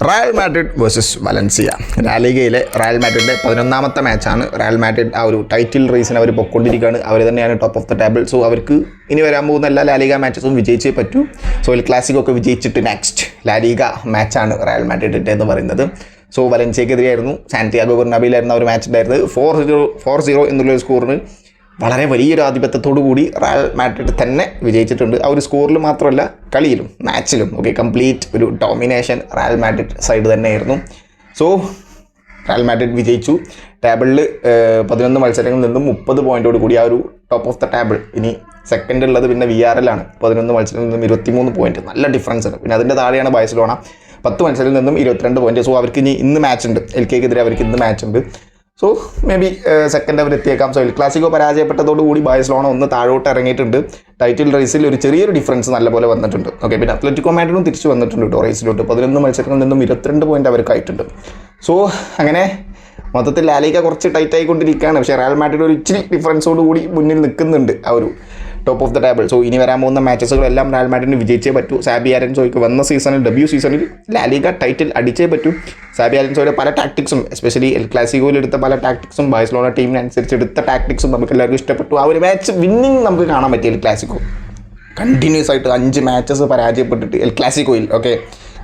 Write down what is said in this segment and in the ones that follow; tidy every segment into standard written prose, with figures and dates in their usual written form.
Real Madrid versus Valencia. ലാലിഗയിലെ Real മാഡ്രിഡിൻ്റെ 11ാമത്തെ മാച്ചാണ്. റയൽ മാഡ്രിഡ് ആ ഒരു ടൈറ്റിൽ റേസിന് അവർ പൊയ്ക്കൊണ്ടിരിക്കുകയാണ്. അവർ തന്നെയാണ് top of the table. So അവർക്ക് ഇനി വരാൻ പോകുന്ന എല്ലാ ലാലിഗ മാച്ചസും വിജയിച്ചേ പറ്റൂ. സോ എൽ ക്ലാസിക്കോ ഒക്കെ വിജയിച്ചിട്ട് നെക്സ്റ്റ് ലാലിഗ മാച്ചാണ് റയൽ മാഡ്രിഡിൻ്റെ എന്ന് പറയുന്നത്. സോ വലൻസിയക്കെതിരെയായിരുന്നു സാന്റിയാഗോ ബെർണാബിയിലായിരുന്നു ഒരു മാച്ച് ഉണ്ടായിരുന്നത്. 4-0 എന്നുള്ളൊരു സ്കോറിന് വളരെ വലിയൊരു ആധിപത്യത്തോടു കൂടി റയൽ മാഡ്രിഡ് തന്നെ വിജയിച്ചിട്ടുണ്ട്. ആ ഒരു സ്കോറിൽ മാത്രമല്ല, കളിയിലും മാച്ചിലും കംപ്ലീറ്റ് ഒരു ഡോമിനേഷൻ റയൽ മാഡ്രിഡ് സൈഡ് തന്നെയായിരുന്നു. സോ റയൽ മാഡ്രിഡ് വിജയിച്ചു. ടേബിളിൽ 11 മത്സരങ്ങളിൽ നിന്നും 30 പോയിൻറ്റോട് കൂടി ആ ഒരു ടോപ്പ് ഓഫ് ദ ടേബിൾ. ഇനി സെക്കൻഡ് ഉള്ളത് പിന്നെ VRL ആണ്. 11 മത്സരങ്ങളിൽ നിന്നും 23 പോയിൻറ്റ്, നല്ല ഡിഫറൻസ് ഉണ്ട്. പിന്നെ അതിൻ്റെ താഴെയാണ് ബാഴ്സലോണ, 10 മത്സരത്തിൽ നിന്നും 22 പോയിൻറ്റ്. സോ അവർക്ക് ഇന്ന് മാച്ച് ഉണ്ട്, LKക്കെതിരെ അവർക്ക് ഇന്ന് മാച്ച് ഉണ്ട്. സോ മേ ബി സെക്കൻഡ് അവർ എത്തിയേക്കാം. സോ എൽ ക്ലാസിക്കോ പരാജയപ്പെട്ടതോടുകൂടി ബാഴ്സലോണ ഒന്ന് താഴോട്ട് ഇറങ്ങിയിട്ടുണ്ട്. ടൈറ്റിൽ റേസിൽ ഒരു ചെറിയൊരു ഡിഫറൻസ് നല്ലപോലെ വന്നിട്ടുണ്ട്. പിന്നെ അത്ലറ്റിക്കോ മാഡ്രിഡും തിരിച്ച് വന്നിട്ടുണ്ട് കേട്ടോ റേസിലോട്ട്. 11 മത്സരങ്ങളിൽ നിന്നും 22 പോയിൻറ്റ് അവർക്കായിട്ടുണ്ട്. സോ അങ്ങനെ മൊത്തത്തിൽ ലാലിഗ കുറച്ച് ടൈറ്റ് ആയിക്കൊണ്ടിരിക്കുകയാണ്. പക്ഷേ റയൽ മാഡ്രിഡ് ഒരു ഇച്ചിരി ഡിഫറൻസോട് കൂടി മുന്നിൽ നിൽക്കുന്നുണ്ട് ആ ഒരു top of the table. So ഇനി വരാൻ പോകുന്ന മാച്ചസുകളെല്ലാം റയൽ മാഡ്രിഡിന് വിജയിച്ചേ പറ്റൂ. സാബി അലോൻസോയ്ക്ക് വന്ന സീസണിൽ, ഡെബ്യൂ സീസണിൽ ലാലിഗ ടൈറ്റിൽ അടിച്ചേ പറ്റൂ. സാബി അലോൻസോയുടെ പല ടാക്ടിക്സും, എസ്പെഷ്യലി എൽ ക്ലാസിക്കോയിൽ എടുത്ത പല ടാക്ടിക്സും, ബാഴ്സലോണ ടീമിനനുസരിച്ച് എടുത്ത ടാക്ടിക്സും നമുക്ക് എല്ലാവർക്കും ഇഷ്ടപ്പെട്ടു. ആ ഒരു മാച്ച് വിന്നിങ് നമുക്ക് കാണാൻ പറ്റി. എൽ ക്ലാസിക്കോ കണ്ടിന്യൂസ് ആയിട്ട് 5 മാച്ചസ് പരാജയപ്പെട്ടിട്ട് എൽ ക്ലാസിക്കോയിൽ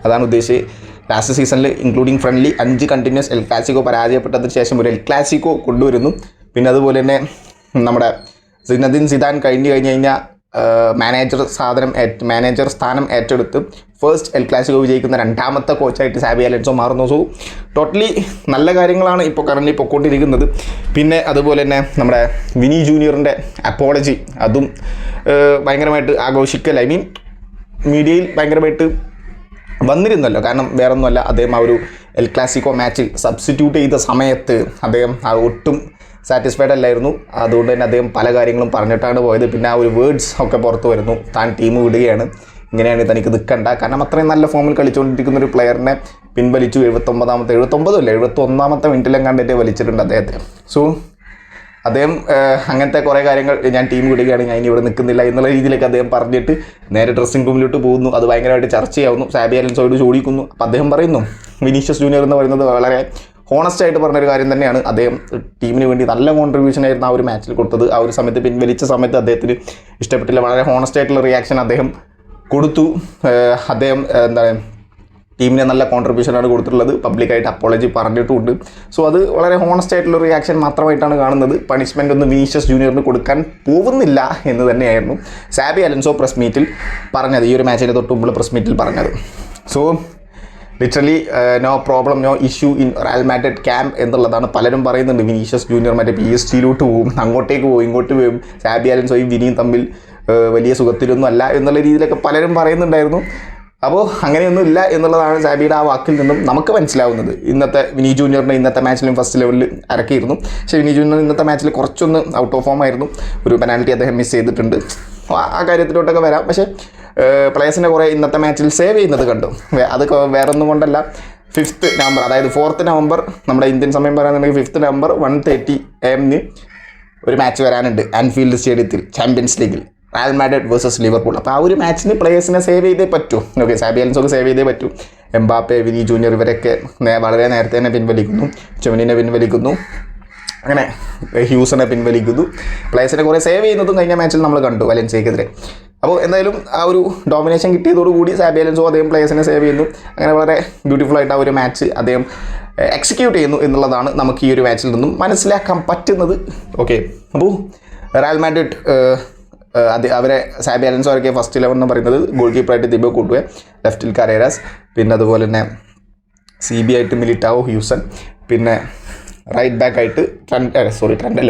അതാണ് ഉദ്ദേശിച്ചത്. ലാസ്റ്റ് സീസണിൽ including friendly 5 continuous El Clasico പരാജയപ്പെട്ടതിന് ശേഷം ഒരു എൽ ക്ലാസിക്കോ കൊണ്ടുവരുന്നു. പിന്നെ അതുപോലെ തന്നെ നമ്മുടെ സിനദിൻ സിദാൻ കഴിഞ്ഞ് കഴിഞ്ഞാൽ മാനേജർ സ്ഥാനം ഏറ്റെടുത്ത് ഫസ്റ്റ് എൽ ക്ലാസിക്കോ വിജയിക്കുന്ന 2ാമത്തെ കോച്ചായിട്ട് സാബി അലോൻസോ മാറുന്നു. സോ ടോട്ടലി നല്ല കാര്യങ്ങളാണ് ഇപ്പോൾ കറൻറ്റ്ലി പൊയ്ക്കൊണ്ടിരിക്കുന്നത്. പിന്നെ അതുപോലെ തന്നെ നമ്മുടെ വിനി ജൂനിയറിൻ്റെ അപ്പോളജി, അതും ഭയങ്കരമായിട്ട് ആഘോഷിക്കൽ, മീഡിയയിൽ ഭയങ്കരമായിട്ട് വന്നിരുന്നല്ലോ. കാരണം വേറൊന്നുമല്ല, അദ്ദേഹം ആ ഒരു എൽ ക്ലാസിക്കോ മാച്ചിൽ സബ്സ്റ്റിറ്റ്യൂട്ട് ചെയ്ത സമയത്ത് അദ്ദേഹം ഒട്ടും സാറ്റിസ്ഫൈഡ് അല്ലായിരുന്നു. അതുകൊണ്ട് തന്നെ അദ്ദേഹം പല കാര്യങ്ങളും പറഞ്ഞിട്ടാണ് പോയത്. പിന്നെ ആ ഒരു വേർഡ്സ് ഒക്കെ പുറത്ത് വരുന്നു, താൻ ടീം വിടുകയാണ്, ഇങ്ങനെയാണ് തനിക്ക് നിൽക്കണ്ട. കാരണം അത്രയും നല്ല ഫോമിൽ കളിച്ചുകൊണ്ടിരിക്കുന്ന ഒരു പ്ലെയറിനെ പിൻവലിച്ചു. 71ാമത്തെ മിനിറ്റിലും കണ്ടിട്ട് വലിച്ചിട്ടുണ്ട് അദ്ദേഹത്തെ. സോ അദ്ദേഹം അങ്ങനത്തെ കുറേ കാര്യങ്ങൾ, ഞാൻ ടീം വിടുകയാണ്, ഞാൻ ഇനി ഇവിടെ നിൽക്കുന്നില്ല എന്നുള്ള രീതിയിലൊക്കെ അദ്ദേഹം പറഞ്ഞിട്ട് നേരെ ഡ്രസ്സിംഗ് റൂമിലോട്ട് പോകുന്നു. അത് ഭയങ്കരമായിട്ട് ചർച്ചയാവുന്നു. സാബി അലോൻസോയോട് ചോദിക്കുന്നു. അപ്പോൾ അദ്ദേഹം പറയുന്നു, വിനീഷ്യസ് ജൂനിയർ എന്ന് പറയുന്നത് വളരെ ഹോണസ്റ്റായിട്ട് പറഞ്ഞൊരു കാര്യം തന്നെയാണ്. അദ്ദേഹം ടീമിന് വേണ്ടി നല്ല കോൺട്രിബ്യൂഷൻ ആയിരുന്നു ആ ഒരു മാച്ചിൽ കൊടുത്തത്. ആ ഒരു സമയത്ത് പിൻവലിച്ച സമയത്ത് അദ്ദേഹത്തിന് ഇഷ്ടപ്പെട്ടില്ല. വളരെ ഹോണസ്റ്റായിട്ടുള്ള റിയാക്ഷൻ അദ്ദേഹം കൊടുത്തു. അദ്ദേഹം ടീമിനെ നല്ല കോൺട്രിബ്യൂഷനാണ് കൊടുത്തിട്ടുള്ളത്. പബ്ലിക്കായിട്ട് അപ്പോളജി പറഞ്ഞിട്ടുമുണ്ട്. സോ അത് വളരെ ഹോണസ്റ്റ് ആയിട്ടുള്ള റിയാക്ഷൻ മാത്രമായിട്ടാണ് കാണുന്നത്. പണിഷ്മെൻ്റ് ഒന്നും വിനീഷ്യസ് ജൂനിയറിന് കൊടുക്കാൻ പോകുന്നില്ല എന്ന് തന്നെയായിരുന്നു സാബി അലോൻസോ പ്രസ് മീറ്റിൽ പറഞ്ഞത്, ഈ ഒരു മാച്ചിന് തൊട്ട് മുമ്പ് പ്രസ് മീറ്റിൽ പറഞ്ഞത്. So literally no problem, no issue in Real Madrid camp എന്നുള്ളതാണ് പലരും പറയുന്നുണ്ട്. വിനീഷ്യസ് ജൂനിയർ മറ്റേ PSG പോകും, അങ്ങോട്ടേക്ക് പോകും, ഇങ്ങോട്ട് പോകും, സാബി അലോൻസോയും വിനിയും തമ്മിൽ വലിയ സുഖത്തിലൊന്നും അല്ല എന്നുള്ള രീതിയിലൊക്കെ പലരും പറയുന്നുണ്ടായിരുന്നു. അപ്പോൾ അങ്ങനെയൊന്നും ഇല്ല എന്നുള്ളതാണ് സാബിയുടെ ആ വാക്കിൽ നിന്നും നമുക്ക് മനസ്സിലാവുന്നത്. ഇന്നത്തെ വിനി ജൂനിയറിനെ ഇന്നത്തെ മാച്ചിലും ഫസ്റ്റ് ലെവലിൽ ഇറക്കിയിരുന്നു. പക്ഷേ വിനി ജൂനിയർ ഇന്നത്തെ മാച്ചിൽ കുറച്ചൊന്ന് ഔട്ട് ഓഫ് ഫോം ആയിരുന്നു. ഒരു പെനാൽറ്റി അദ്ദേഹം മിസ് ചെയ്തിട്ടുണ്ട്. ആ കാര്യത്തിലോട്ടൊക്കെ വരാം. പക്ഷേ പ്ലേയേഴ്സിനെ കുറേ ഇന്നത്തെ മാച്ചിൽ സേവ് ചെയ്യുന്നത് കണ്ടു. അത് വേറൊന്നും കൊണ്ടല്ല, 5th നവംബർ, അതായത് 4th നവംബർ, നമ്മുടെ ഇന്ത്യൻ സമയം പറയുകയാണെന്നുണ്ടെങ്കിൽ 5th നവംബർ 1:30 AM ഒരു മാച്ച് വരാനുണ്ട് ആൻഫീൽഡ് സ്റ്റേഡിയത്തിൽ, ചാമ്പ്യൻസ് ലീഗിൽ റയൽ മാഡ്രിഡ് വേഴ്സസ് ലിവർപൂൾ. അപ്പോൾ ആ ഒരു മാച്ചിന് പ്ലേയേഴ്സിനെ സേവ് ചെയ്തേ പറ്റൂ. സാബി അലോൻസോക്ക് സേവ് ചെയ്തേ പറ്റൂ. എംബാപ്പെ, വിനി ജൂനിയർ ഇവരൊക്കെ വളരെ നേരത്തെ തന്നെ പിൻവലിക്കുന്നു. ചെവനിനെ പിൻവലിക്കുന്നു, അങ്ങനെ ഹ്യൂസനെ പിൻവലിക്കുന്നു. പ്ലേയേഴ്സിനെ കുറേ സേവ് ചെയ്യുന്നതും കഴിഞ്ഞ മാച്ചിൽ നമ്മൾ കണ്ടു വലൻസിയക്കെതിരെ. അപ്പോൾ എന്തായാലും ആ ഒരു ഡോമിനേഷൻ കിട്ടിയതോടുകൂടി സാബി അലോൻസോ അദ്ദേഹം പ്ലേയേഴ്സിനെ സേവ് ചെയ്യുന്നു. അങ്ങനെ വളരെ ബ്യൂട്ടിഫുൾ ആയിട്ട് ആ ഒരു മാച്ച് അദ്ദേഹം എക്സിക്യൂട്ട് ചെയ്യുന്നു എന്നുള്ളതാണ് നമുക്ക് ഈ ഒരു മാച്ചിൽ നിന്നും മനസ്സിലാക്കാൻ പറ്റുന്നത്. അപ്പോൾ റയൽ മാഡ്രിഡ് അവരെ സാബി അലോൻസോ അവരൊക്കെ ഫസ്റ്റ് 11 എന്ന് പറയുന്നത് ഗോൾ കീപ്പറായിട്ട് ദിബോ കൂട്ടുവെ, ലെഫ്റ്റിൽ കരേരാസ്, പിന്നെ അതുപോലെ തന്നെ CB ആയിട്ട് മിലിറ്റാവോ, ഹ്യൂസൺ, പിന്നെ റൈറ്റ് ബാക്ക് ആയിട്ട്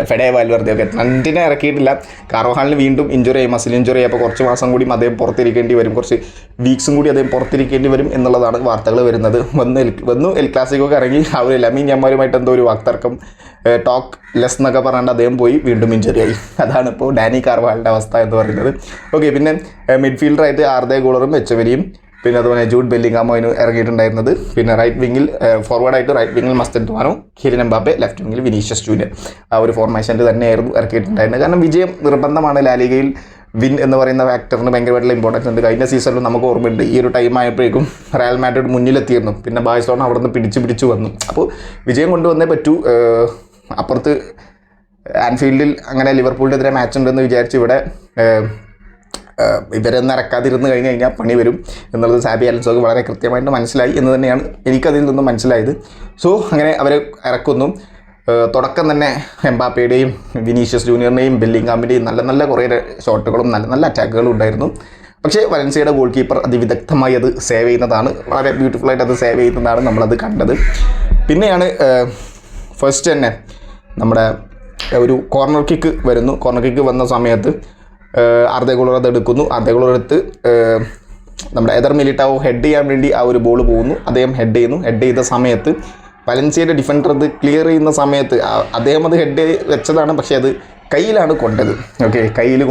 ഫെഡേ വാൽവെർദെ. ട്രെൻഡിനെ ഇറക്കിയിട്ടില്ല. കാർവഹാളിന് വീണ്ടും ഇഞ്ചുറി ആയി, മസിൽ ഇഞ്ചുറി ആയി. അപ്പോൾ കുറച്ച് മാസം കൂടി അദ്ദേഹം പുറത്തിരിക്കേണ്ടി വരും, കുറച്ച് വീക്സും കൂടി അദ്ദേഹം പുറത്തിരിക്കേണ്ടി വരും എന്നുള്ളതാണ് വാർത്തകൾ വരുന്നത്. വന്നു എൽ ക്ലാസിക്കോക്ക് ഇറങ്ങി അവർ ലമീൻ യമാലുമായിട്ട് എന്തോ ഒരു വാക്തർക്കം, ടോക്ക് ലെസ് എന്നൊക്കെ പറഞ്ഞാണ്ട് അദ്ദേഹം പോയി വീണ്ടും ഇഞ്ചുറി ആയി. അതാണ് ഇപ്പോൾ ഡാനി കാർവാളിൻ്റെ അവസ്ഥ എന്ന് പറയുന്നത്. പിന്നെ മിഡ്ഫീൽഡറായിട്ട് ആർദെ ഗോളറും എച്ചവരിയും, പിന്നെ അതുപോലെ ജൂഡ് ബെല്ലിംഗാമോ അതിന് ഇറങ്ങിയിട്ടുണ്ടായിരുന്നത്. പിന്നെ റൈറ്റ് വിങ്ങിൽ റൈറ്റ് വിങ്ങിൽ മസ്തൻവാനോ, കിലിൻ എംബാപ്പെ, ലെഫ്റ്റ് വിങ്ങിൽ വിനീഷ്യസ് ജൂനിയർ. ആ ഒരു ഫോർമേഷനിൽ തന്നെയായിരുന്നു ഇറക്കിയിട്ടുണ്ടായിരുന്നത്. കാരണം വിജയം നിർബന്ധമാണ് ലാലിഗയിൽ. വിൻ എന്ന് പറയുന്ന ഫാക്ടറിന് ഭയങ്കരമായിട്ടുള്ള ഇമ്പോർട്ടൻസ് ഉണ്ട്. കഴിഞ്ഞ സീസണിലും നമുക്ക് ഓർമ്മയുണ്ട്, ഈ ഒരു ടൈം ആയപ്പോഴേക്കും റയൽ മാഡ്രിഡ് മുന്നിലെത്തിയിരുന്നു, പിന്നെ ബാഴ്സലോണ അവിടെ നിന്ന് പിടിച്ചു വന്നു. അപ്പോൾ വിജയം കൊണ്ടുവന്നേ പറ്റൂ. അപ്പുറത്ത് ആൻഫീൽഡിൽ അങ്ങനെ ലിവർപൂളിനെതിരെ മാച്ച് ഉണ്ടെന്ന് വിചാരിച്ച് ഇവിടെ ഇവരൊന്നും ഇറക്കാതിരുന്ന് കഴിഞ്ഞാൽ പണി വരും എന്നുള്ളത് സാബി അലോൻസോക്ക് വളരെ കൃത്യമായിട്ട് മനസ്സിലായി എന്ന് തന്നെയാണ് എനിക്കതിൽ നിന്നും മനസ്സിലായത്. സോ അങ്ങനെ അവരെ ഇറക്കുന്നു. തുടക്കം തന്നെ എംബാപ്പയുടെയും വിനീഷ്യസ് ജൂനിയറിൻ്റെയും ബെല്ലിംഗാമിൻ്റെയും നല്ല കുറേ ഷോട്ടുകളും നല്ല അറ്റാക്കുകളും ഉണ്ടായിരുന്നു. പക്ഷേ വലൻസിയയുടെ ഗോൾ കീപ്പർ അതിവിദഗ്ധമായി അത് സേവ് ചെയ്യുന്നതാണ്, വളരെ ബ്യൂട്ടിഫുള്ളായിട്ട് അത് സേവ് ചെയ്യുന്നതാണ് നമ്മളത് കണ്ടത്. പിന്നെയാണ് ഫസ്റ്റ് തന്നെ നമ്മുടെ ഒരു കോർണർ കിക്ക് വരുന്നു. കോർണർ കിക്ക് വന്ന സമയത്ത് അർദെ ഗുളർ അത് എടുക്കുന്നു. അർദെ ഗുളർ എടുത്ത് നമ്മുടെ എദർ മിലിറ്റാവോ ഹെഡ് ചെയ്യാൻ വേണ്ടി ആ ഒരു ബോൾ പോകുന്നു. അദ്ദേഹം ഹെഡ് ചെയ്യുന്നു. ഹെഡ് ചെയ്ത സമയത്ത് വലൻസിയയുടെ ഡിഫൻഡർ അത് ക്ലിയർ ചെയ്യുന്ന സമയത്ത് അദ്ദേഹം അത് ഹെഡ് വെച്ചതാണ്, പക്ഷേ അത് കയ്യിലാണ് കൊണ്ടത്. ഓക്കെ, കയ്യിൽ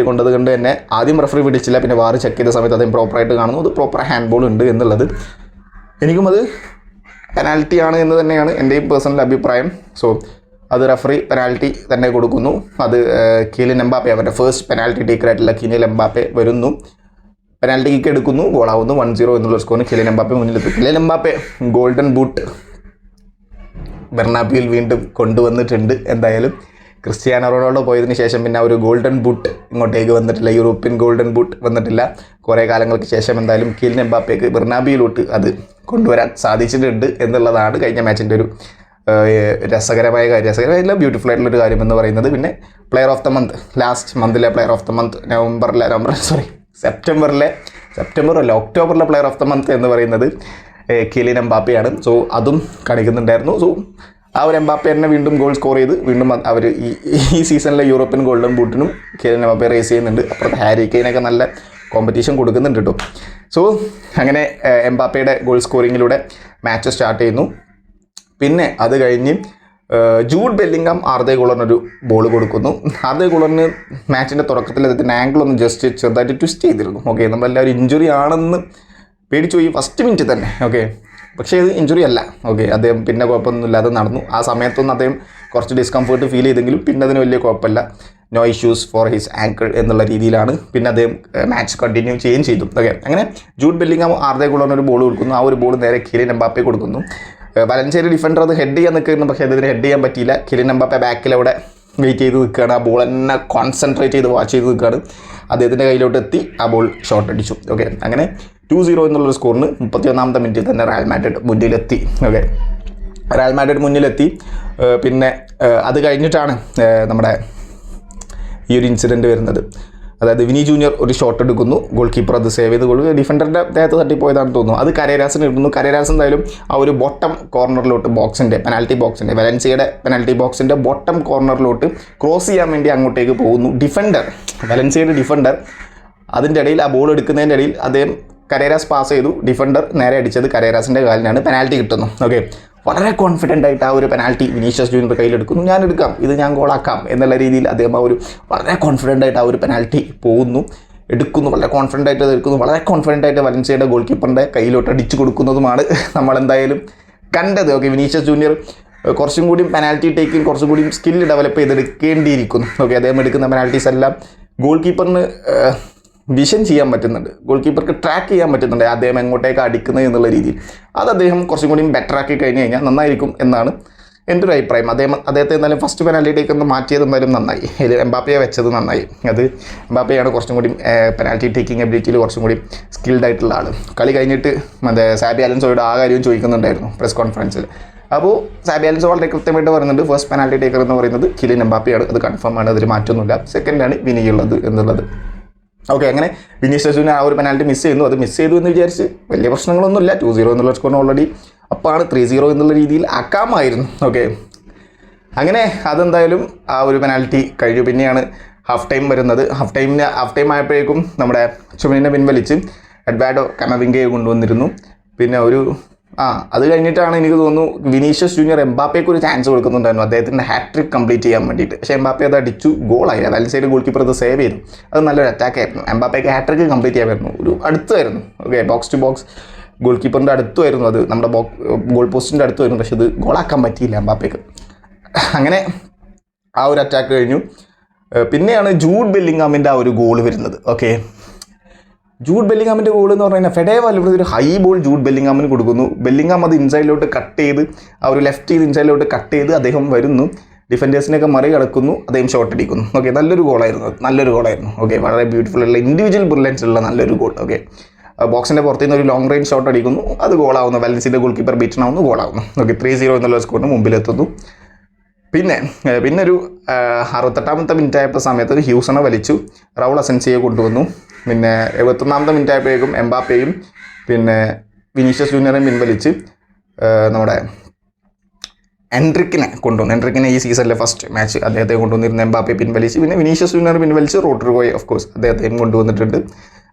കൊണ്ടത് കൊണ്ട് തന്നെ ആദ്യം റഫറി പിടിച്ചില്ല, പിന്നെ വാർ ചെക്ക് ചെയ്ത സമയത്ത് അദ്ദേഹം പ്രോപ്പറായിട്ട് കാണുന്നു അത് പ്രോപ്പർ ഹാൻഡ് ബോൾ ഉണ്ട് എന്നുള്ളത്. എനിക്കും അത് പെനാൽറ്റി ആണ് എന്ന് തന്നെയാണ് എൻ്റെയും പേഴ്സണൽ അഭിപ്രായം. സോ അത് റഫറി പെനാൽറ്റി തന്നെ കൊടുക്കുന്നു. അത് കിലിയൻ എംബാപ്പെ, അവരുടെ ഫസ്റ്റ് പെനാൽറ്റി ടേക്കറായിട്ടുള്ള കിലിയൻ എംബാപ്പെ വരുന്നു, പെനാൽറ്റി കിക്ക് എടുക്കുന്നു, ഗോളാവുന്നു. 1-0 എന്നുള്ള സ്കോറിന് കിലിയൻ എംബാപ്പെ മുന്നിലെത്തും. കിലിയൻ എംബാപ്പെ ഗോൾഡൻ ബൂട്ട് ബെർണാബ്യൂവിൽ വീണ്ടും കൊണ്ടുവന്നിട്ടുണ്ട്. എന്തായാലും ക്രിസ്ത്യാനോ റൊണാൾഡോ പോയതിന് ശേഷം പിന്നെ ഒരു ഗോൾഡൻ ബൂട്ട് ഇങ്ങോട്ടേക്ക് വന്നിട്ടില്ല, യൂറോപ്യൻ ഗോൾഡൻ ബൂട്ട് വന്നിട്ടില്ല. കുറേ കാലങ്ങൾക്ക് ശേഷം എന്തായാലും കിലിയൻ എംബാപ്പയ്ക്ക് ബെർണാബ്യൂവിലോട്ട് അത് കൊണ്ടുവരാൻ സാധിച്ചിട്ടുണ്ട് എന്നുള്ളതാണ് കഴിഞ്ഞ മാച്ചിൻ്റെ ഒരു രസകരമായിട്ടുള്ള ബ്യൂട്ടിഫുൾ ആയിട്ടുള്ളൊരു കാര്യം എന്ന് പറയുന്നത്. പിന്നെ player of the month, last മന്തിലെ പ്ലെയർ ഓഫ് ദ മന്ത് ഒക്ടോബറിലെ പ്ലെയർ ഓഫ് ദ മന്ത് എന്ന് പറയുന്നത് കിലിയൻ എംബാപ്പയാണ്. സോ അതും കാണിക്കുന്നുണ്ടായിരുന്നു. സോ ആ ഒരു എംബാപ്പെ തന്നെ വീണ്ടും ഗോൾ സ്കോർ ചെയ്ത് വീണ്ടും അവർ ഈ സീസണിലെ യൂറോപ്യൻ ഗോൾഡൻ ബൂട്ടിനും കിലിയൻ എംബാപ്പെ റേസ് ചെയ്യുന്നുണ്ട്. അപ്പുറത്ത് ഹാരി കെയ്നൊക്കെ നല്ല കോമ്പറ്റീഷൻ കൊടുക്കുന്നുണ്ട് കേട്ടോ. സോ അങ്ങനെ എംബാപ്പയുടെ ഗോൾ സ്കോറിങ്ങിലൂടെ മാച്ച് സ്റ്റാർട്ട് ചെയ്യുന്നു. പിന്നെ അത് കഴിഞ്ഞ് ജൂഡ് ബെല്ലിംഗാം ആർദെ ഗുളറിനൊരു ബോൾ കൊടുക്കുന്നു. ആർദെ ഗുളറിന് മാച്ചിൻ്റെ തുടക്കത്തിൽ അദ്ദേഹത്തിൻ്റെ ആംഗിളൊന്ന് ജസ്റ്റ് ചെറുതായിട്ട് ട്വിസ്റ്റ് ചെയ്തിരുന്നു. ഓക്കെ, നമ്മളെല്ലാവരും ഇഞ്ചുറി ആണെന്ന് പേടിച്ചു പോയി ഫസ്റ്റ് മിനിറ്റ് തന്നെ. ഓക്കെ, പക്ഷേ ഇത് ഇഞ്ചുറി അല്ല. ഓക്കെ, അദ്ദേഹം പിന്നെ കുഴപ്പമൊന്നുമില്ലാതെ നടന്നു. ആ സമയത്തൊന്നും അദ്ദേഹം കുറച്ച് ഡിസ്കംഫേർട്ട് ഫീൽ ചെയ്തെങ്കിലും പിന്നെ അതിന് വലിയ കുഴപ്പമില്ല. No issues for his ankle എന്നുള്ള രീതിയിലാണ് പിന്നെ അദ്ദേഹം മാച്ച് കണ്ടിന്യൂ ചെയ്യുകയും ചെയ്തു. ഓക്കെ, അങ്ങനെ ജൂഡ് ബെല്ലിംഗാം ആർദെ ഗുളറിനൊരു ബോൾ കൊടുക്കുന്നു. ആ ഒരു ബോൾ നേരെ കിലിയൻ എംബാപ്പെ കൊടുക്കുന്നു. വലൻസിയയുടെ ഡിഫൻഡർ അത് ഹെഡ് ചെയ്യാൻ നിൽക്കുന്നു, പക്ഷേ അതിന് ഹെഡ് ചെയ്യാൻ പറ്റിയില്ല. കിലിയൻ എംബാപ്പെ ബാക്കിൽ അവിടെ വെയിറ്റ് ചെയ്ത് നിൽക്കുകയാണ്. ആ ബോൾ തന്നെ കോൺസെൻട്രേറ്റ് ചെയ്ത് വാച്ച് ചെയ്ത് നിൽക്കുകയാണ്. അദ്ദേഹത്തിൻ്റെ കയ്യിലോട്ട് എത്തി ആ ബോൾ ഷോട്ട് അടിച്ചു. ഓക്കെ, അങ്ങനെ 2-0 എന്നുള്ളൊരു സ്കോറിന് 31ാമത്തെ മിനിറ്റിൽ തന്നെ റയൽ മാഡ്രിഡ് മുന്നിലെത്തി. ഓക്കെ, റയൽ മാഡ്രിഡ് മുന്നിലെത്തി. പിന്നെ അത് കഴിഞ്ഞിട്ടാണ് നമ്മുടെ ഈ ഒരു ഇൻസിഡൻറ്റ് വരുന്നത്. അതായത് വിനി ജൂനിയർ ഒരു ഷോട്ട് എടുക്കുന്നു, ഗോൾ കീപ്പർ അത് സേവ് ചെയ്ത് ഗോൾ ഡിഫൻഡറിൻ്റെ ദേഹത്ത് തട്ടിപ്പോയതാണെന്ന് തോന്നുന്നു. അത് കരേരാസിന് ഇടുന്നു. കരേരാസ് എന്തായാലും ആ ഒരു ബോട്ടം കോർണറിലോട്ട് പെനാൽറ്റി ബോക്സിൻ്റെ വലൻസിയയുടെ പെനാൽറ്റി ബോക്സിൻ്റെ ബോട്ടം കോർണറിലോട്ട് ക്രോസ് ചെയ്യാൻ വേണ്ടി അങ്ങോട്ടേക്ക് പോകുന്നു. വലൻസിയയുടെ ഡിഫൻഡർ അതിൻ്റെ ഇടയിൽ ആ ബോൾ എടുക്കുന്നതിൻ്റെ ഇടയിൽ അദ്ദേഹം കരേരാസ് പാസ് ചെയ്തു. ഡിഫൻഡർ നേരെ അടിച്ചത് കരേരാസിൻ്റെ കാലിനാണ്. പെനാൽറ്റി കിട്ടുന്നു. ഓക്കെ, വളരെ കോൺഫിഡൻ്റ് ആയിട്ട് ആ ഒരു പെനാൽറ്റി വിനീഷ്യസ് ജൂനിയർ കയ്യിലെടുക്കുന്നു. ഞാൻ എടുക്കാം, ഇത് ഞാൻ ഗോളാക്കാം എന്നുള്ള രീതിയിൽ അദ്ദേഹം ആ ഒരു വളരെ കോൺഫിഡൻ്റ് ആയിട്ട് ആ ഒരു പെനാൽറ്റി എടുക്കുന്നു. വളരെ കോൺഫിഡൻ്റ് ആയിട്ട് എടുക്കുന്നു. വളരെ കോൺഫിഡൻ്റ് ആയിട്ട് വലൻസിയയുടെ ഗോൾ കീപ്പറിൻ്റെ കയ്യിലോട്ട് അടിച്ചു കൊടുക്കുന്നതുമാണ് നമ്മളെന്തായാലും കണ്ടത്. ഓക്കെ, വിനീഷ്യസ് ജൂനിയർ കുറച്ചും കൂടി പെനാൽറ്റി ടേക്കിൽ കുറച്ചും കൂടി സ്കില്ല് ഡെവലപ്പ് ചെയ്തെടുക്കേണ്ടിയിരിക്കുന്നു. ഓക്കെ, അദ്ദേഹം എടുക്കുന്ന പെനാൽറ്റീസ് എല്ലാം ഗോൾ കീപ്പറിന് വിഷൻ ചെയ്യാൻ പറ്റുന്നുണ്ട്, ഗോൾ കീപ്പർക്ക് ട്രാക്ക് ചെയ്യാൻ പറ്റുന്നുണ്ട് അദ്ദേഹം എങ്ങോട്ടേക്ക് അടിക്കുന്നത് എന്നുള്ള രീതിയിൽ. അത് അദ്ദേഹം കുറച്ചും കൂടി ബെറ്റർ ആക്കി കഴിഞ്ഞ് കഴിഞ്ഞാൽ നന്നായിരിക്കും എന്നാണ് എൻ്റെ ഒരു അഭിപ്രായം. അദ്ദേഹത്തെ എന്തായാലും ഫസ്റ്റ് പെനാൽറ്റിയിലേക്ക് ഒന്ന് മാറ്റിയത് എന്തായാലും നന്നായി. എംബാപ്പയെ വെച്ചത് നന്നായി. അത് എംബാപ്പയാണ് കുറച്ചും കൂടി പെനാൽറ്റി ടേക്കിംഗ് എബിലിറ്റിയിൽ കുറച്ചും കൂടി സ്കിൽഡ് ആയിട്ടുള്ള ആൾ. കളി കഴിഞ്ഞിട്ട് സാബി അലോൻസോയുടെ ആ കാര്യവും ചോദിക്കുന്നുണ്ടായിരുന്നു പ്രസ് കോൺഫറൻസിൽ. അപ്പോൾ സാബി അലോൻസോ വളരെ കൃത്യമായിട്ട് പറയുന്നുണ്ട്, ഫസ്റ്റ് പെനാൽറ്റി ടേക്കർ എന്ന് പറയുന്നത് കിലിയൻ എംബാപ്പയാണ്, അത് കൺഫേം ആണ്, അതിൽ മാറ്റമൊന്നുമില്ല. സെക്കൻഡാണ് വിനിയുള്ളത് എന്നുള്ളത്. ഓക്കെ, അങ്ങനെ വിനീഷ്യസ് ജൂനിയർ ആ ഒരു പെനാൽറ്റി മിസ് ചെയ്യുന്നു. അത് മിസ് ചെയ്തു എന്ന് വിചാരിച്ച് വലിയ പ്രശ്നങ്ങളൊന്നുമില്ല. 2-0 എന്നുള്ള സ്കോറിന് ഓൾറെഡി അപ്പാണ് 3-0 എന്നുള്ള രീതിയിൽ ആക്കാമായിരുന്നു. ഓക്കെ, അങ്ങനെ അതെന്തായാലും ആ ഒരു പെനാൽറ്റി കഴിഞ്ഞു. പിന്നെയാണ് ഹാഫ് ടൈം വരുന്നത്. ഹാഫ് ടൈം ആയപ്പോഴേക്കും നമ്മുടെ ചുമലിനെ പിൻവലിച്ച് എഡ്വാർഡോ കമവിംഗയെ കൊണ്ടുവന്നിരുന്നു. പിന്നെ അത് കഴിഞ്ഞിട്ടാണ് എനിക്ക് തോന്നുന്നു വിനീഷ്യസ് ജൂനിയർ എംബാപ്പയ്ക്ക് ഒരു ചാൻസ് കൊടുക്കുന്നുണ്ടായിരുന്നു അദ്ദേഹത്തിൻ്റെ ഹാട്രിക് കംപ്ലീറ്റ് ചെയ്യാൻ വേണ്ടിയിട്ട്. പക്ഷേ എംബാപ്പെ അത് അടിച്ചു, ഗോളായില്ല. വലൻസിയയുടെ ഗോൾ കീപ്പർ അത് സേവ് ചെയ്തു. അത് നല്ലൊരു അറ്റാക്കായിരുന്നു. എംബാപ്പയ്ക്ക് ഹാട്രിക് കംപ്ലീറ്റ് ചെയ്യാമായിരുന്നു. ഒരു അടുത്തായിരുന്നു. Okay, box to box goal കീപ്പറിൻ്റെ അടുത്തുമായിരുന്നു, അത് നമ്മുടെ ഗോൾ പോസ്റ്റിൻ്റെ അടുത്തുമായിരുന്നു. പക്ഷേ ഇത് ഗോളാക്കാൻ പറ്റിയില്ല എംബാപ്പയ്ക്ക്. അങ്ങനെ ആ ഒരു അറ്റാക്ക് കഴിഞ്ഞു. പിന്നെയാണ് ജൂഡ് ബെല്ലിംഗാമിൻ്റെ ആ ഒരു ഗോൾ വരുന്നത്. ഓക്കെ, ജൂഡ് ബെല്ലിംഗാമിൻ്റെ ഗോൾ എന്ന് പറഞ്ഞാൽ ഫെഡേ വാൽവേർഡെ ഒരു ഹൈ ബോൾ ജൂഡ് ബെല്ലിംഗാമിന് കൊടുക്കുന്നു. ബെല്ലിംഗാം അത് ഇൻസൈഡിലോട്ട് കട്ട് ചെയ്ത് ആ ഒരു ലെഫ്റ്റ് ചെയ്ത് ഇൻസൈഡിലോട്ട് കട്ട് ചെയ്ത് അദ്ദേഹം വരുന്നു, ഡിഫൻഡേഴ്സിനെയൊക്കെ മറികടക്കുന്നു, അദ്ദേഹം ഷോട്ട് അടിക്കുന്നു. ഓക്കെ, നല്ലൊരു ഗോളായിരുന്നു. ഓക്കെ, വളരെ ബ്യൂട്ടിഫുൾ ഉള്ള ഇൻഡിവിജ്വൽ ബ്രില്യൻസ് ഉള്ള നല്ലൊരു ഗോൾ. ഓക്കെ, ബോക്സിൻ്റെ പുറത്തു നിന്ന് ഒരു ലോങ് റേഞ്ച് ഷോട്ട് അടിക്കുന്നു, അത് ഗോളാവുന്നു. വാലൻസിൻ്റെ ഗോൾ കീപ്പർ ബീറ്റൺ ആവുന്നു, ഗോളാവുന്നു. ഓക്കെ, 3-0 എന്നുള്ള സ്കോറിന് മുമ്പിലെത്തുന്നു. പിന്നെ ഒരു 68ാമത്തെ മിനിറ്റ് ആയപ്പോൾ സമയത്ത് ഒരു ഹ്യൂസണെ വലിച്ചു, റൗൾ അസൻസിയെ കൊണ്ടുവന്നു. പിന്നെ 71ാമത്തെ മിനിറ്റ് ആയപ്പോഴേക്കും എംബാപ്പയും പിന്നെ വിനീഷ്യസ് ജൂനിയറെയും പിൻവലിച്ച് നമ്മുടെ എൻട്രിക്കിനെ ഈ സീസണിലെ ഫസ്റ്റ് മാച്ച് അദ്ദേഹത്തെ കൊണ്ടുവന്നിരുന്ന എംബാപ്പയെ പിൻവലിച്ച്, പിന്നെ വിനീഷ്യസ് ജൂനിയർ പിൻവലിച്ച് റോഡ്രിഗോയെ ഓഫ് കോഴ്സ് അദ്ദേഹത്തെയും കൊണ്ടുവന്നിട്ടുണ്ട്.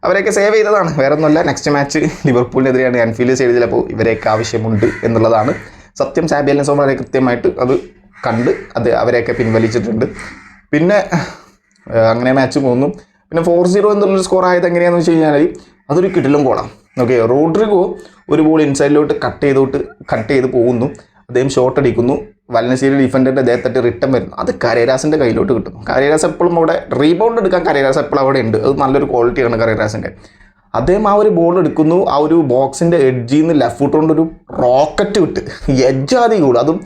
അവരെയൊക്കെ സേവ് ചെയ്തതാണ്, വേറെ ഒന്നുമല്ല. നെക്സ്റ്റ് മാച്ച് ലിവർപൂളിനെതിരെയാണ് ആൻഫീൽഡ് സ്റ്റേഡിയത്തിൽ. അപ്പോൾ ഇവരെയൊക്കെ ആവശ്യമുണ്ട് എന്നുള്ളതാണ് സത്യം. സാബി അലോൻസോ വളരെ കൃത്യമായിട്ട് അത് കണ്ട് അവരെയൊക്കെ പിൻവലിച്ചിട്ടുണ്ട്. പിന്നെ അങ്ങനെ മാച്ച് പോകുന്നു. പിന്നെ 4-0 എന്നുള്ളൊരു സ്കോർ ആയത് എങ്ങനെയാണെന്ന് വെച്ച് കഴിഞ്ഞാൽ അതൊരു കിടിലം ഗോളാണ്. ഓക്കെ, റോഡ്രിഗോ ഒരു ബോൾ ഇൻസൈഡിലോട്ട് കട്ട് ചെയ്ത് പോകുന്നു, അദ്ദേഹം ഷോട്ട് അടിക്കുന്നു, വാലൻസിയയുടെ ഡിഫൻഡറിൻ്റെ ദേഹത്തട്ട് റിട്ടേൺ വരുന്നു, അത് കരേരാസിൻ്റെ കയ്യിലോട്ട് കിട്ടുന്നു. കരേരാസ് എപ്പോഴും അവിടെ റീബൗണ്ട് എടുക്കാൻ കരേരാസ് എപ്പോഴും അവിടെ ഉണ്ട്, അത് നല്ലൊരു ക്വാളിറ്റിയാണ് കരേരാസിൻ്റെ. അദ്ദേഹം ആ ഒരു ബോൾ എടുക്കുന്നു, ആ ഒരു ബോക്സിൻ്റെ എഡ്ജിൽ നിന്ന് ലെഫ്റ്റ് ഫുട്ട് കൊണ്ടൊരു റോക്കറ്റ് വിട്ട് എഡ്ജാതി ഗോൾ, അതും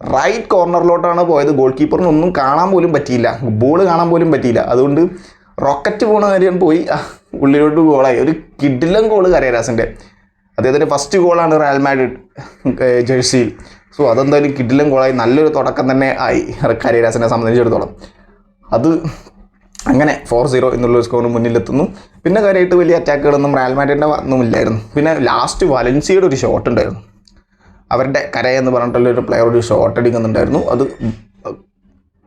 റൈറ്റ് കോർണറിലോട്ടാണ് പോയത്. ഗോൾ കീപ്പറിനൊന്നും കാണാൻ പോലും പറ്റിയില്ല, ബോൾ കാണാൻ പോലും പറ്റിയില്ല. അതുകൊണ്ട് റോക്കറ്റ് പോണ കാര്യം പോയി ഉള്ളിലോട്ട് ഗോളായി. ഒരു കിടിലൻ ഗോൾ കരേരാസിൻ്റെ, അദ്ദേഹത്തിൻ്റെ ഫസ്റ്റ് ഗോളാണ് റയൽ മാഡ്രിഡ് ജേഴ്സിയിൽ. സോ അതെന്തായാലും കിടിലൻ ഗോളായി, നല്ലൊരു തുടക്കം തന്നെ ആയി കരേരാസിനെ സംബന്ധിച്ചിടത്തോളം. അത് അങ്ങനെ 4-0 എന്നുള്ളൊരു സ്കോറിന് മുന്നിലെത്തുന്നു. പിന്നെ കാര്യമായിട്ട് വലിയ അറ്റാക്കുകളൊന്നും റയൽ മാഡ്രിഡിൻ്റെ ഒന്നുമില്ലായിരുന്നു. പിന്നെ ലാസ്റ്റ് വാലൻസിയയുടെ ഒരു ഷോട്ട് ഉണ്ടായിരുന്നു, അവരുടെ കരയെന്ന് പറഞ്ഞിട്ടുള്ളൊരു പ്ലെയർ ഒരു ഷോട്ട് അടിക്കുന്നുണ്ടായിരുന്നു. അത്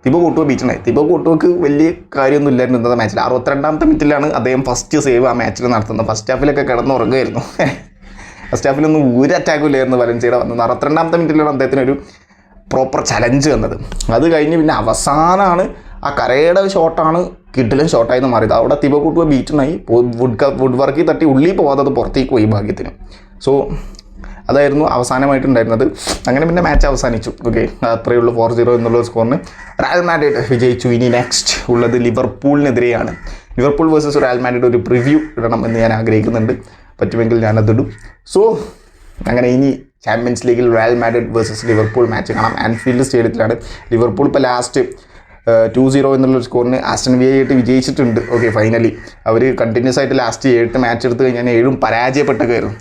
തിബോ കോർട്ടുവ ബീറ്റണായി. തിബോ കോർട്ടുവക്ക് വലിയ കാര്യമൊന്നും ഇല്ലായിരുന്നു ഇന്നത്തെ മാച്ചിൽ. 62ാമത്തെ മിനിറ്റിലാണ് അദ്ദേഹം ഫസ്റ്റ് സേവ് ആ മാച്ചിൽ നടത്തുന്നത്. ഫസ്റ്റ് ഹാഫിലൊക്കെ കിടന്നുറങ്ങുമായിരുന്നു. ഫസ്റ്റ് ഹാഫിലൊന്നും ഒരു അറ്റാക്കും ഇല്ലായിരുന്നു വലൻസിയയുടെ വന്നത്. 62ാമത്തെ മിനിറ്റിലാണ് അദ്ദേഹത്തിന് ഒരു പ്രോപ്പർ ചലഞ്ച് വന്നത്. അത് കഴിഞ്ഞ് പിന്നെ അവസാനമാണ് ആ കരയുടെ ഷോട്ടാണ് കിട്ടിലും ഷോട്ടായി മാറിയത്. അവിടെ തിബോ കോർട്ടുവ ബീറ്റണായി, വുഡ് വർക്കിൽ തട്ടി ഉള്ളിൽ പോകാതെ അത് പുറത്തേക്ക് പോയി ഭാഗ്യത്തിന്. സോ അതായിരുന്നു അവസാനമായിട്ടുണ്ടായിരുന്നത്. അങ്ങനെ പിന്നെ മാച്ച് അവസാനിച്ചു. ഓക്കെ, അത്രയേ ഉള്ളൂ. 4-0 എന്നുള്ള സ്കോറിന് റയൽ മാഡ്രിഡ് വിജയിച്ചു. ഇനി നെക്സ്റ്റ് ഉള്ളത് ലിവർപൂളിനെതിരെയാണ്. ലിവർപൂൾ വേഴ്സസ് റയൽ മാഡ്രിഡ് ഒരു പ്രിവ്യൂ ഇടണം എന്ന് ഞാൻ ആഗ്രഹിക്കുന്നുണ്ട്. പറ്റുമെങ്കിൽ ഞാനതിടും. സോ അങ്ങനെ ഇനി ചാമ്പ്യൻസ് ലീഗിൽ Real Madrid versus Liverpool match കാണാം. ആൻഫീൽഡ് സ്റ്റേഡിയത്തിലാണ്. ലിവർപൂൾ ഇപ്പോൾ ലാസ്റ്റ് 2-0 എന്നുള്ളൊരു സ്കോറിന് ആസ്റ്റൺ വില്ലയായിട്ട് വിജയിച്ചിട്ടുണ്ട്. ഓക്കെ, ഫൈനലി അവർ കണ്ടിന്യൂസ് ആയിട്ട് ലാസ്റ്റ് 8 മാച്ച് എടുത്ത് കഴിഞ്ഞാൽ 7 പരാജയപ്പെട്ടൊക്കെയായിരുന്നു.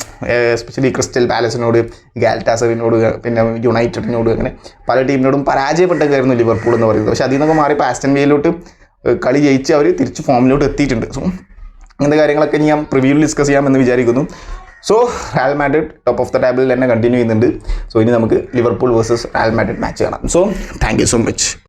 എസ്പെഷ്യലി ക്രിസ്റ്റൽ പാലസിനോട്, ഗാൽറ്റാസറിനോട്, പിന്നെ യുണൈറ്റഡിനോട്, അങ്ങനെ പല ടീമിനോടും പരാജയപ്പെട്ടൊക്കെയായിരുന്നു ലിവർപൂൾ എന്ന് പറയുന്നത്. പക്ഷേ അതിൽ നിന്നൊക്കെ മാറി ആസ്റ്റൺ വില്ലയിലോട്ട് കളി ജയിച്ച് അവർ തിരിച്ച് ഫോമിലോട്ട് എത്തിയിട്ടുണ്ട്. സോ ഇങ്ങനത്തെ കാര്യങ്ങളൊക്കെ ഞാൻ പ്രിവ്യൂവിൽ ഡിസ്കസ് ചെയ്യാമെന്ന് വിചാരിക്കുന്നു. So Real Madrid top of the ടേബിളിൽ തന്നെ കണ്ടിന്യൂ ചെയ്യുന്നുണ്ട്. സോ ഇനി നമുക്ക് Liverpool versus Real Madrid match കാണാം. So thank you so much.